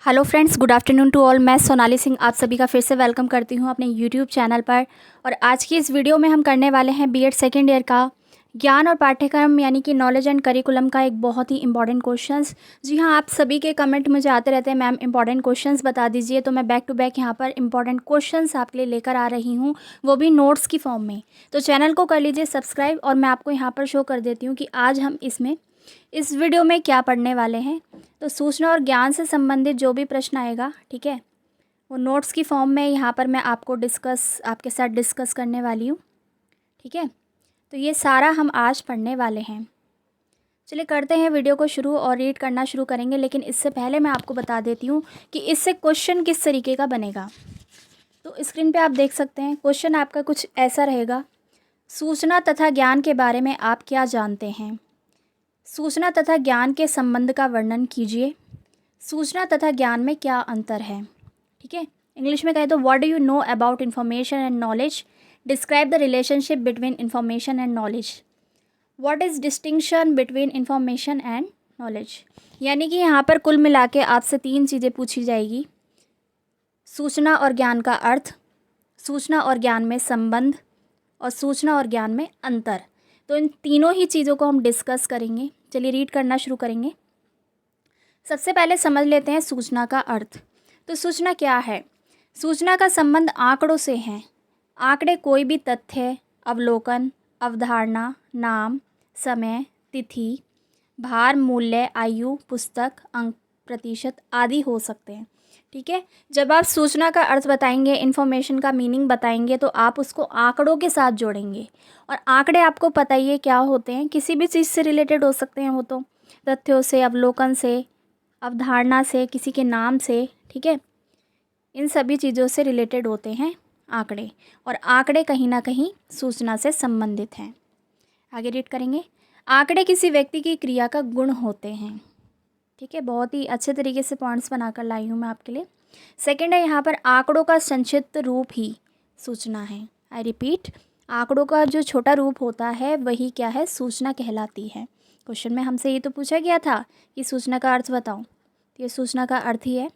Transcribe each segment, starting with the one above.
Hello friends, good afternoon to all. मैं सोनाली सिंह आप सभी का फिर से वेलकम करती हूं अपने यूट्यूब चैनल पर। और आज की इस वीडियो में हम करने वाले हैं बीएड सेकेंड ईयर का ज्ञान और पाठ्यक्रम यानी कि नॉलेज एंड करिकुलम का एक बहुत ही इंपॉर्टेंट क्वेश्चंस। जी हाँ, आप सभी के कमेंट मुझे आते रहते हैं, मैम इंपॉर्टेंट क्वेश्चंस बता दीजिए, तो मैं बैक टू बैक यहाँ पर इंपॉर्टेंट क्वेश्चंस आपके लिए लेकर आ रही हूँ, वो भी नोट्स की फॉर्म में। तो चैनल को कर लीजिए सब्सक्राइब और मैं आपको यहाँ पर शो कर देती हूँ कि आज हम इस वीडियो में क्या पढ़ने वाले हैं। तो सूचना और ज्ञान से संबंधित जो भी प्रश्न आएगा, ठीक है, वो नोट्स की फॉर्म में यहाँ पर मैं आपके साथ डिस्कस करने वाली हूँ। ठीक है, तो ये सारा हम आज पढ़ने वाले हैं। चलिए करते हैं वीडियो को शुरू और रीड करना शुरू करेंगे। लेकिन इससे पहले मैं आपको बता देती हूँ कि इससे क्वेश्चन किस तरीके का बनेगा। तो स्क्रीन पे आप देख सकते हैं, क्वेश्चन आपका कुछ ऐसा रहेगा। सूचना तथा ज्ञान के बारे में आप क्या जानते हैं? सूचना तथा ज्ञान के संबंध का वर्णन कीजिए। सूचना तथा ज्ञान में क्या अंतर है? ठीक है, इंग्लिश में कहें तो what do you know about information and knowledge? Describe the relationship between information and knowledge. What is distinction between information and knowledge? यानी कि यहाँ पर कुल मिला के आपसे 3 चीज़ें पूछी जाएगी। सूचना और ज्ञान का अर्थ, सूचना और ज्ञान में संबंध, और सूचना और ज्ञान में अंतर। तो इन तीनों ही चीज़ों को हम डिस्कस करेंगे। चलिए रीड करना शुरू करेंगे। सबसे पहले समझ लेते हैं सूचना का अर्थ। तो सूचना क्या है? सूचना का संबंध आंकड़ों से है। आंकड़े कोई भी तथ्य, अवलोकन, अवधारणा, नाम, समय, तिथि, भार, मूल्य, आयु, पुस्तक, अंक, प्रतिशत आदि हो सकते हैं। ठीक है, जब आप सूचना का अर्थ बताएंगे, इन्फॉर्मेशन का मीनिंग बताएंगे, तो आप उसको आंकड़ों के साथ जोड़ेंगे। और आंकड़े आपको पता ही है क्या होते हैं, किसी भी चीज़ से रिलेटेड हो सकते हैं। वो तो तथ्यों से, अवलोकन से, अवधारणा से, किसी के नाम से, ठीक है, इन सभी चीज़ों से रिलेटेड होते हैं आंकड़े। और आंकड़े कहीं ना कहीं सूचना से संबंधित हैं। आगे रीड करेंगे। आंकड़े किसी व्यक्ति की क्रिया का गुण होते हैं। ठीक है, बहुत ही अच्छे तरीके से पॉइंट्स बनाकर लाई हूँ मैं आपके लिए। सेकंड है यहाँ पर, आंकड़ों का संक्षिप्त रूप ही सूचना है। आई रिपीट, आंकड़ों का जो छोटा रूप होता है वही क्या है? सूचना कहलाती है। क्वेश्चन में हमसे ये तो पूछा गया था कि सूचना का अर्थ बताओ, तो ये सूचना का अर्थ ही है।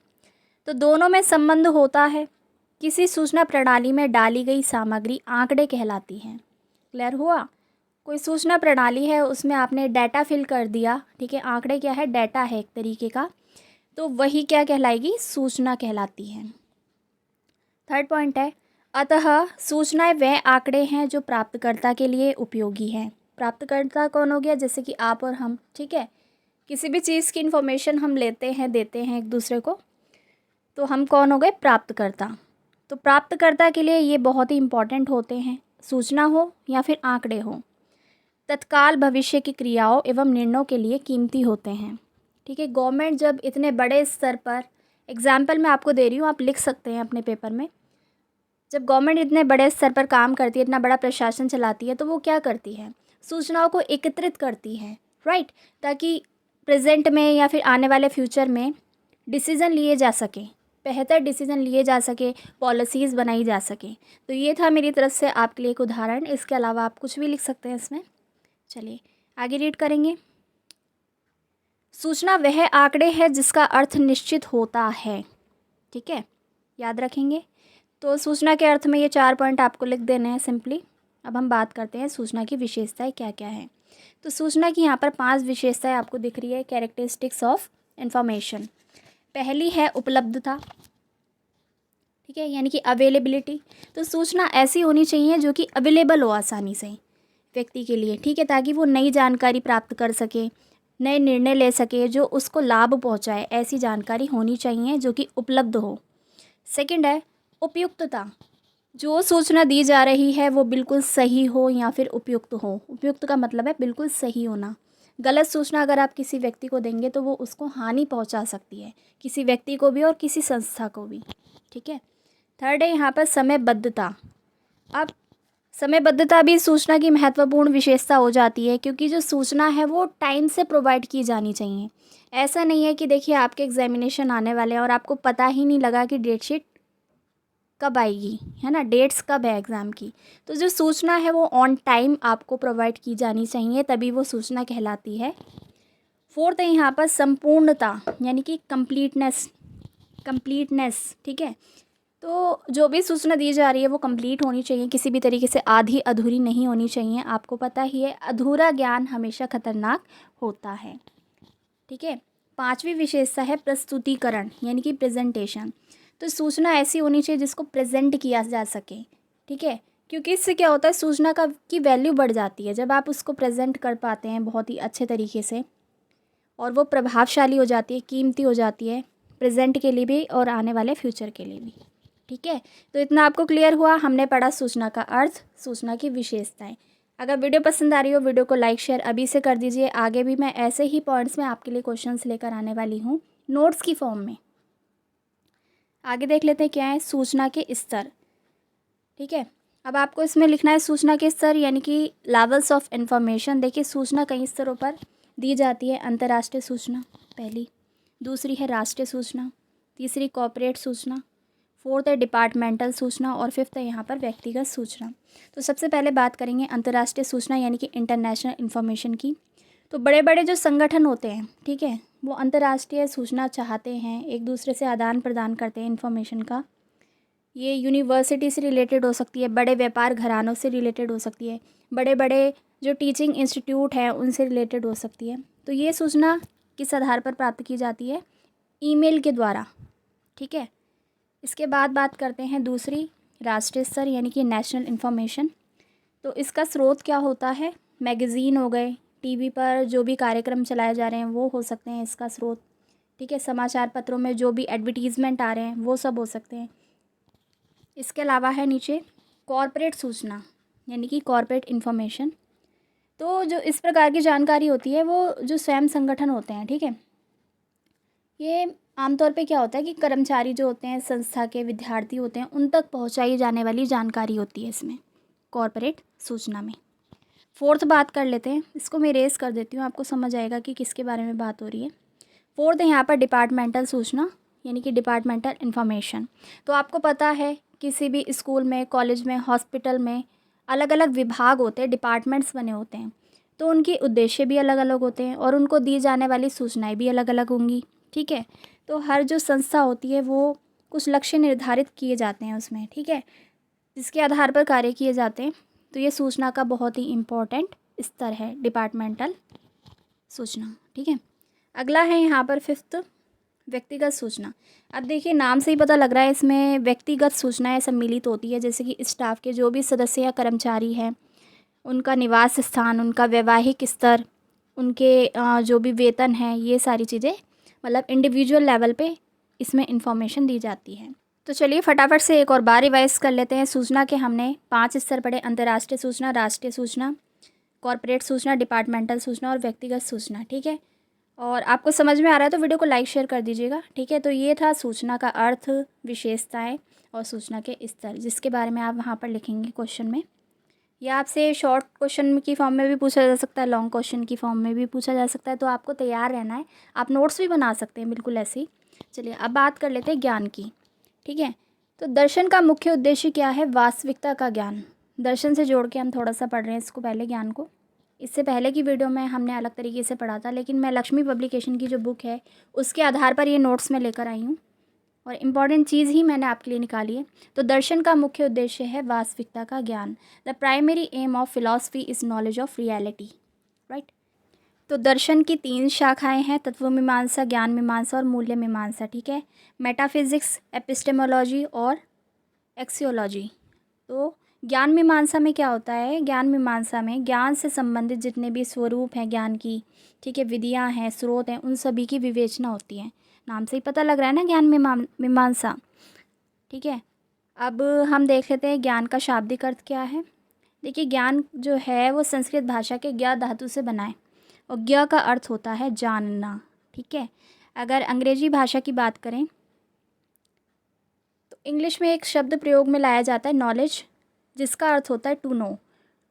तो दोनों में संबंध होता है। किसी सूचना प्रणाली में डाली गई सामग्री आंकड़े कहलाती है। क्लियर हुआ? कोई सूचना प्रणाली है, उसमें आपने डाटा फिल कर दिया, ठीक है, आंकड़े क्या है? डाटा है एक तरीके का, तो वही क्या कहलाएगी? सूचना कहलाती है। थर्ड पॉइंट है, अतः सूचनाएं वह आंकड़े हैं जो प्राप्तकर्ता के लिए उपयोगी हैं। प्राप्तकर्ता कौन हो गया? जैसे कि आप और हम। ठीक है, किसी भी चीज़ की इन्फॉर्मेशन हम लेते हैं, देते हैं एक दूसरे को, तो हम कौन हो गए? प्राप्तकर्ता। तो प्राप्तकर्ता के लिए ये बहुत ही इम्पॉर्टेंट होते हैं, सूचना हो या फिर आंकड़े हो। तत्काल भविष्य की क्रियाओं एवं निर्णयों के लिए कीमती होते हैं। ठीक है, गवर्नमेंट जब इतने बड़े स्तर पर, एग्जाम्पल मैं आपको दे रही हूँ, आप लिख सकते हैं अपने पेपर में, जब गवर्नमेंट इतने बड़े स्तर पर काम करती है, इतना बड़ा प्रशासन चलाती है, तो वो क्या करती है? सूचनाओं को एकत्रित करती है, राइट, ताकि प्रेजेंट में या फिर आने वाले फ्यूचर में डिसीज़न लिए जा सके, बेहतर डिसीज़न लिए जा सके, पॉलिसीज़ बनाई जा सके। तो ये था मेरी तरफ से आपके लिए एक उदाहरण। इसके अलावा आप कुछ भी लिख सकते हैं इसमें। चलिए आगे रीड करेंगे। सूचना वह आंकड़े है जिसका अर्थ निश्चित होता है। ठीक है, याद रखेंगे। तो सूचना के अर्थ में ये 4 पॉइंट आपको लिख देने हैं सिंपली। अब हम बात करते हैं सूचना की विशेषताएं क्या क्या है। तो सूचना की यहाँ पर 5 विशेषताएं आपको दिख रही है, कैरेक्टरिस्टिक्स ऑफ इंफॉर्मेशन। पहली है उपलब्धता। ठीक है, यानी कि अवेलेबिलिटी। तो सूचना ऐसी होनी चाहिए जो कि अवेलेबल हो आसानी से व्यक्ति के लिए, ठीक है, ताकि वो नई जानकारी प्राप्त कर सके, नए निर्णय ले सके जो उसको लाभ पहुंचाए। ऐसी जानकारी होनी चाहिए जो कि उपलब्ध हो। सेकंड है उपयुक्तता। जो सूचना दी जा रही है वो बिल्कुल सही हो या फिर उपयुक्त हो। उपयुक्त का मतलब है बिल्कुल सही होना। गलत सूचना अगर आप किसी व्यक्ति को देंगे तो वो उसको हानि पहुंचा सकती है, किसी व्यक्ति को भी और किसी संस्था को भी। ठीक है। थर्ड है यहाँ पर समयबद्धता। अब समयबद्धता भी सूचना की महत्वपूर्ण विशेषता हो जाती है, क्योंकि जो सूचना है वो टाइम से प्रोवाइड की जानी चाहिए। ऐसा नहीं है कि देखिए आपके एग्जामिनेशन आने वाले हैं और आपको पता ही नहीं लगा कि डेट शीट कब आएगी, है ना, डेट्स कब है एग्ज़ाम की। तो जो सूचना है वो ऑन टाइम आपको प्रोवाइड की जानी चाहिए, तभी वो सूचना कहलाती है। फोर्थ है यहाँ पर संपूर्णता, यानी कि कंप्लीटनेस। कंप्लीटनेस, ठीक है। तो जो भी सूचना दी जा रही है वो कंप्लीट होनी चाहिए, किसी भी तरीके से आधी अधूरी नहीं होनी चाहिए। आपको पता ही है अधूरा ज्ञान हमेशा खतरनाक होता है, ठीक है। पांचवी विशेषता है प्रस्तुतिकरण यानी कि प्रेजेंटेशन। तो सूचना ऐसी होनी चाहिए जिसको प्रेजेंट किया जा सके, ठीक है। क्योंकि इससे क्या होता है, सूचना का की वैल्यू बढ़ जाती है जब आप उसको प्रेजेंट कर पाते हैं बहुत ही अच्छे तरीके से, और वो प्रभावशाली हो जाती है, कीमती हो जाती है, प्रेजेंट के लिए भी और आने वाले फ्यूचर के लिए भी, ठीक है। तो इतना आपको क्लियर हुआ, हमने पढ़ा सूचना का अर्थ, सूचना की विशेषताएं। अगर वीडियो पसंद आ रही हो वीडियो को लाइक शेयर अभी से कर दीजिए। आगे भी मैं ऐसे ही पॉइंट्स में आपके लिए क्वेश्चंस लेकर आने वाली हूँ नोट्स की फॉर्म में। आगे देख लेते हैं क्या है सूचना के स्तर, ठीक है। अब आपको इसमें लिखना है सूचना के स्तर यानी कि लेवल्स ऑफ इंफॉर्मेशन। देखिए सूचना कई स्तरों पर दी जाती है। अंतर्राष्ट्रीय सूचना पहली, दूसरी है राष्ट्रीय सूचना, तीसरी कॉर्पोरेट सूचना, फोर्थ है डिपार्टमेंटल सूचना और फिफ्थ है यहाँ पर व्यक्तिगत सूचना। तो सबसे पहले बात करेंगे अंतर्राष्ट्रीय सूचना यानी कि इंटरनेशनल इन्फॉर्मेशन की। तो बड़े बड़े जो संगठन होते हैं, ठीक है, वो अंतर्राष्ट्रीय सूचना चाहते हैं, एक दूसरे से आदान प्रदान करते हैं इन्फॉर्मेशन का। ये यूनिवर्सिटी से रिलेटेड हो सकती है, बड़े व्यापार घरानों से रिलेटेड हो सकती है, बड़े बड़े जो टीचिंग इंस्टीट्यूट हैं उनसे रिलेटेड हो सकती है। तो ये सूचना किस आधार पर प्राप्त की जाती है, ईमेल के द्वारा, ठीक है। इसके बाद बात करते हैं दूसरी राष्ट्रीय स्तर यानी कि नेशनल इन्फॉर्मेशन। तो इसका स्रोत क्या होता है, मैगज़ीन हो गए, टीवी पर जो भी कार्यक्रम चलाए जा रहे हैं वो हो सकते हैं इसका स्रोत, ठीक है। समाचार पत्रों में जो भी एडवर्टीज़मेंट आ रहे हैं वो सब हो सकते हैं। इसके अलावा है नीचे कॉर्पोरेट सूचना यानी कि कॉर्पोरेट इन्फॉर्मेशन। तो जो इस प्रकार की जानकारी होती है वो जो स्वयं संगठन होते हैं, ठीक है, ये आमतौर पे क्या होता है कि कर्मचारी जो होते हैं, संस्था के विद्यार्थी होते हैं, उन तक पहुंचाई जाने वाली जानकारी होती है इसमें कॉर्पोरेट सूचना में। फोर्थ बात कर लेते हैं, इसको मैं इरेज कर देती हूँ, आपको समझ आएगा कि किसके बारे में बात हो रही है। फोर्थ है यहाँ पर डिपार्टमेंटल सूचना यानी कि डिपार्टमेंटल इन्फॉर्मेशन। तो आपको पता है किसी भी स्कूल में, कॉलेज में, हॉस्पिटल में अलग अलग विभाग होते हैं, डिपार्टमेंट्स बने होते हैं। तो उनके उद्देश्य भी अलग अलग होते हैं और उनको दी जाने वाली सूचनाएं भी अलग अलग होंगी, ठीक है। तो हर जो संस्था होती है वो कुछ लक्ष्य निर्धारित किए जाते हैं उसमें, ठीक है, जिसके आधार पर कार्य किए जाते हैं। तो ये सूचना का बहुत ही इम्पोर्टेंट स्तर है डिपार्टमेंटल सूचना, ठीक है। अगला है यहाँ पर फिफ्थ व्यक्तिगत सूचना। अब देखिए नाम से ही पता लग रहा है इसमें व्यक्तिगत सूचनाएं सम्मिलित होती है, जैसे कि स्टाफ के जो भी सदस्य या कर्मचारी हैं उनका निवास स्थान, उनका वैवाहिक स्तर, उनके जो भी वेतन है, ये सारी चीज़ें मतलब इंडिविजुअल लेवल पे इसमें इंफॉर्मेशन दी जाती है। तो चलिए फटाफट से एक और बार रिवाइज कर लेते हैं। सूचना के हमने 5 स्तर पढ़े, अंतर्राष्ट्रीय सूचना, राष्ट्रीय सूचना, कॉर्पोरेट सूचना, डिपार्टमेंटल सूचना और व्यक्तिगत सूचना, ठीक है। और आपको समझ में आ रहा है तो वीडियो को लाइक शेयर कर दीजिएगा, ठीक है। तो ये था सूचना का अर्थ, विशेषताएं और सूचना के स्तर, जिसके बारे में आप वहाँ पर लिखेंगे क्वेश्चन में। या आपसे शॉर्ट क्वेश्चन की फॉर्म में भी पूछा जा सकता है, लॉन्ग क्वेश्चन की फॉर्म में भी पूछा जा सकता है। तो आपको तैयार रहना है, आप नोट्स भी बना सकते हैं बिल्कुल ऐसे ही। चलिए अब बात कर लेते हैं ज्ञान की, ठीक है। तो दर्शन का मुख्य उद्देश्य क्या है, वास्तविकता का ज्ञान। दर्शन से जोड़ के हम थोड़ा सा पढ़ रहे हैं इसको पहले ज्ञान को। इससे पहले की वीडियो में हमने अलग तरीके से पढ़ा था, लेकिन मैं लक्ष्मी पब्लिकेशन की जो बुक है उसके आधार पर ये नोट्स में लेकर आई हूँ और इम्पॉर्टेंट चीज़ ही मैंने आपके लिए निकाली है। तो दर्शन का मुख्य उद्देश्य है वास्तविकता का ज्ञान। The primary aim of philosophy is knowledge of reality, right. तो दर्शन की 3 शाखाएं हैं, तत्व मीमांसा, ज्ञान मीमांसा और मूल्य मीमांसा, ठीक है। मेटाफिजिक्स, एपिस्टेमोलॉजी और एक्सियोलॉजी। तो ज्ञान मीमांसा में क्या होता है, ज्ञान मीमांसा में ज्ञान से संबंधित जितने भी स्वरूप हैं ज्ञान की, ठीक है, विधियां हैं, स्रोत हैं, उन सभी की विवेचना होती है। नाम से ही पता लग रहा है ना, ज्ञान मीमांसा, ठीक है। अब हम देख लेते हैं ज्ञान का शाब्दिक अर्थ क्या है। देखिए ज्ञान जो है वो संस्कृत भाषा के ज्ञा धातु से बना है और ज्ञ का अर्थ होता है जानना, ठीक है। अगर अंग्रेजी भाषा की बात करें तो इंग्लिश में एक शब्द प्रयोग में लाया जाता है नॉलेज, जिसका अर्थ होता है टू नो।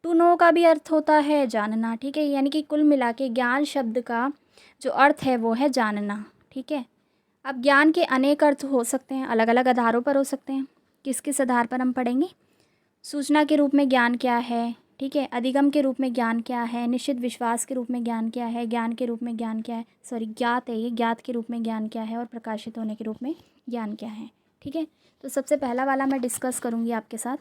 टू नो का भी अर्थ होता है जानना, ठीक है। यानी कि कुल मिला के ज्ञान शब्द का जो अर्थ है वो है जानना, ठीक है। अब ज्ञान के अनेक अर्थ हो सकते हैं, अलग अलग आधारों पर हो सकते हैं। किस किस आधार पर हम पढ़ेंगे। सूचना के रूप में ज्ञान क्या है, ठीक है। अधिगम के रूप में ज्ञान क्या है, निश्चित विश्वास के रूप में ज्ञान क्या है, ज्ञान के रूप में ज्ञान क्या है, सॉरी ज्ञात है ये, ज्ञात के रूप में ज्ञान क्या है और प्रकाशित होने के रूप में ज्ञान क्या है। ठीक है, तो सबसे पहला वाला मैं डिस्कस करूँगी आपके साथ।